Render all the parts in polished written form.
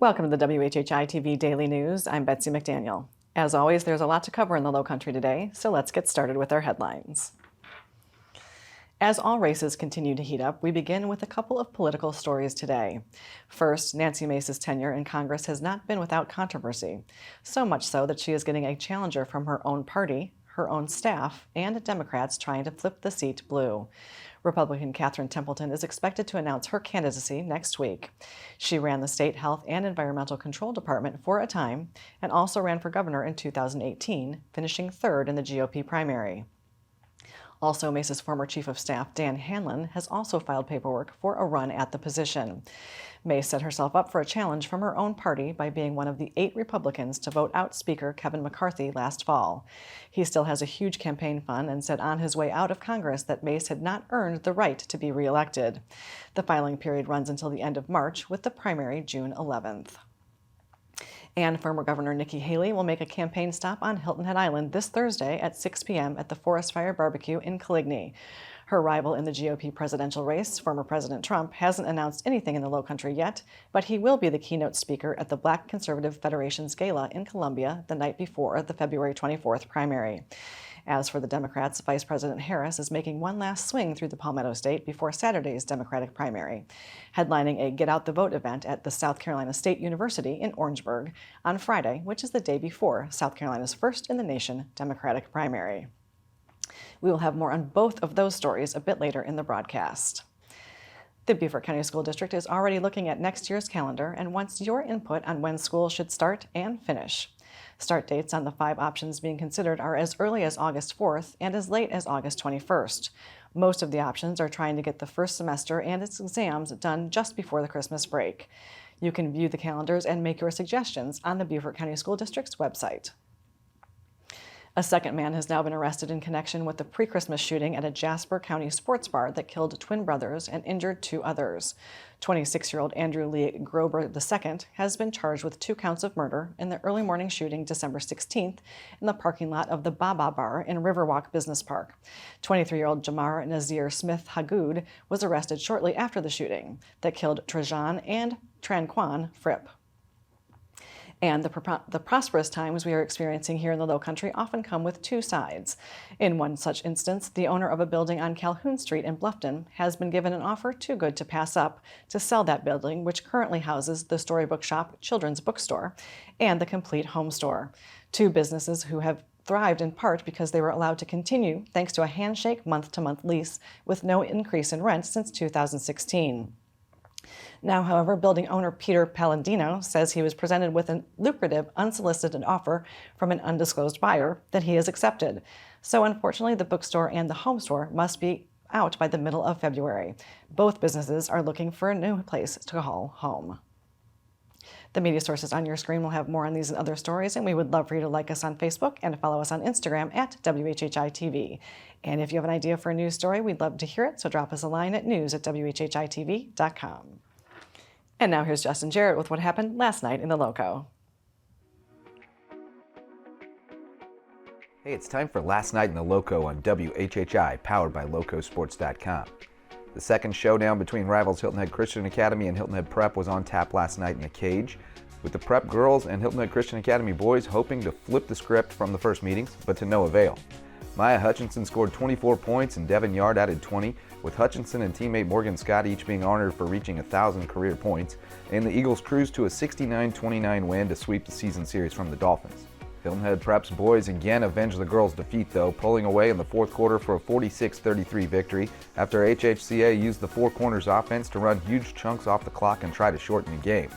Welcome to the WHHI-TV Daily News. I'm Betsy McDaniel. As always, there's a lot to cover in the Lowcountry today, so let's get started with our headlines. As all races continue to heat up, we begin with a couple of political stories today. First, Nancy Mace's tenure in Congress has not been without controversy, so much so that she is getting a challenger from her own party, her own staff, and Democrats trying to flip the seat blue. Republican Catherine Templeton is expected to announce her candidacy next week. She ran the State Health and Environmental Control Department for a time and also ran for governor in 2018, finishing third in the GOP primary. Also, Mace's former Chief of Staff, Dan Hanlon, has also filed paperwork for a run at the position. Mace set herself up for a challenge from her own party by being one of the 8 Republicans to vote out Speaker Kevin McCarthy last fall. He still has a huge campaign fund and said on his way out of Congress that Mace had not earned the right to be reelected. The filing period runs until the end of March, with the primary June 11th. And former Governor Nikki Haley will make a campaign stop on Hilton Head Island this Thursday at 6 p.m. at the Forest Fire Barbecue in Coligny. Her rival in the GOP presidential race, former President Trump, hasn't announced anything in the Lowcountry yet, but he will be the keynote speaker at the Black Conservative Federation's gala in Columbia the night before the February 24th primary. As for the Democrats, Vice President Harris is making one last swing through the Palmetto State before Saturday's Democratic primary, headlining a Get Out the Vote event at the South Carolina State University in Orangeburg on Friday, which is the day before South Carolina's first in the nation Democratic primary. We will have more on both of those stories a bit later in the broadcast. The Beaufort County School District is already looking at next year's calendar and wants your input on when school should start and finish. Start dates on the 5 options being considered are as early as August 4th and as late as August 21st. Most of the options are trying to get the first semester and its exams done just before the Christmas break. You can view the calendars and make your suggestions on the Beaufort County School District's website. A second man has now been arrested in connection with the pre-Christmas shooting at a Jasper County sports bar that killed twin brothers and injured 2 others. 26-year-old Andrew Lee Grober II has been charged with 2 counts of murder in the early morning shooting December 16th in the parking lot of the Baba Bar in Riverwalk Business Park. 23-year-old Jamar Nazir Smith Hagood was arrested shortly after the shooting that killed Trajan and Tranquan Fripp. And the prosperous times we are experiencing here in the Lowcountry often come with 2 sides. In one such instance, the owner of a building on Calhoun Street in Bluffton has been given an offer too good to pass up to sell that building, which currently houses the Storybook Shop Children's Bookstore and the Complete Home Store. 2 businesses who have thrived in part because they were allowed to continue thanks to a handshake month-to-month lease with no increase in rent since 2016. Now, however, building owner Peter Palladino says he was presented with a lucrative, unsolicited offer from an undisclosed buyer that he has accepted. So unfortunately, the bookstore and the home store must be out by the middle of February. Both businesses are looking for a new place to call home. The media sources on your screen will have more on these and other stories, and we would love for you to like us on Facebook and to follow us on Instagram at WHHI-TV. And if you have an idea for a news story, we'd love to hear it, so drop us a line at news@WHHITV.com. And now here's Justin Jarrett with what happened last night in the Lowco. Hey, it's time for Last Night in the Lowco on WHHI, powered by LowcoSports.com. The second showdown between rivals Hilton Head Christian Academy and Hilton Head Prep was on tap last night in the cage, with the Prep girls and Hilton Head Christian Academy boys hoping to flip the script from the first meetings, but to no avail. Mya Hutchinson scored 24 points and Devon Yarde added 20, with Hutchinson and teammate Morgan Scott each being honored for reaching 1,000 career points, and the Eagles cruised to a 69-29 win to sweep the season series from the Dolphins. Hilton Head Prep's boys again avenged the girls' defeat, though, pulling away in the fourth quarter for a 46-33 victory after HHCA used the Four Corners offense to run huge chunks off the clock and try to shorten the game.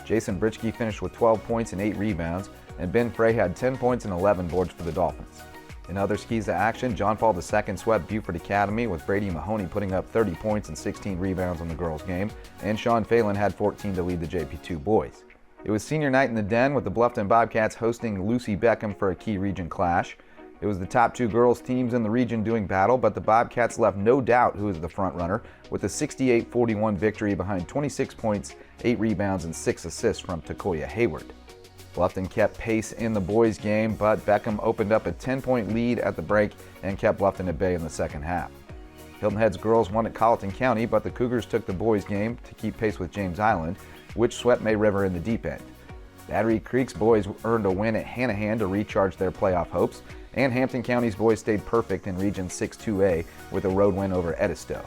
Jason Britschge finished with 12 points and 8 rebounds, and Ben Frey had 10 points and 11 boards for the Dolphins. In other skis to action, John Paul II swept Beaufort Academy, with Brady Mahoney putting up 30 points and 16 rebounds in the girls' game, and Sean Phelan had 14 to lead the JP2 boys. It was senior night in the Den, with the Bluffton Bobcats hosting Lucy Beckham for a key region clash. It was the top 2 girls teams in the region doing battle, but the Bobcats left no doubt who is the front runner, with a 68-41 victory behind 26 points, 8 rebounds, and 6 assists from Takoya Hayward. Bluffton kept pace in the boys' game, but Beckham opened up a 10-point lead at the break and kept Bluffton at bay in the second half. Hilton Head's girls won at Colleton County, but the Cougars took the boys' game to keep pace with James Island. which swept May River in the deep end. Battery Creek's boys earned a win at Hanahan to recharge their playoff hopes, and Hampton County's boys stayed perfect in Region 6-2A with a road win over Edisto.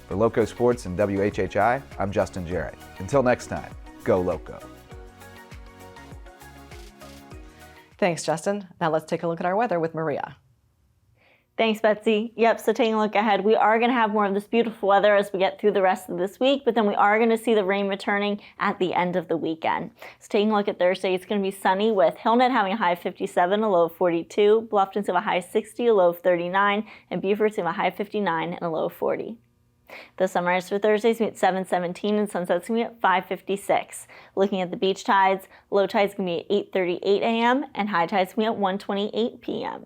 For Lowco Sports and WHHI, I'm Justin Jarrett. Until next time, go Lowco. Thanks, Justin. Now let's take a look at our weather with Maria. Thanks, Betsy. Yep, so taking a look ahead, we are going to have more of this beautiful weather as we get through the rest of this week, but then we are going to see the rain returning at the end of the weekend. So taking a look at Thursday, it's going to be sunny with Hilton Head having a high of 57, a low of 42, Bluffton's have a high of 60, a low of 39, and Beaufort's have a high of 59 and a low of 40. The sunrise for Thursday's going to be at 7:17 and sunset's going to be at 5:56. Looking at the beach tides, low tide's going to be at 8:38 a.m. and high tide's going to be at 1:28 p.m.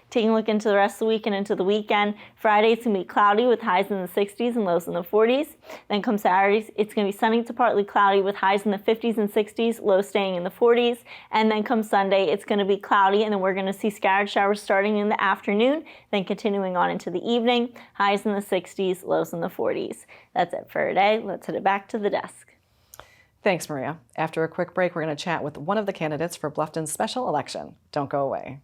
Taking a look into the rest of the week and into the weekend, Friday it's going to be cloudy with highs in the 60s and lows in the 40s. Then come Saturday, it's going to be sunny to partly cloudy with highs in the 50s and 60s, lows staying in the 40s. And then come Sunday, it's going to be cloudy, and then we're going to see scattered showers starting in the afternoon, then continuing on into the evening, highs in the 60s, lows in the 40s. That's it for today. Let's head it back to the desk. Thanks, Maria. After a quick break, we're going to chat with one of the candidates for Bluffton's special election. Don't go away.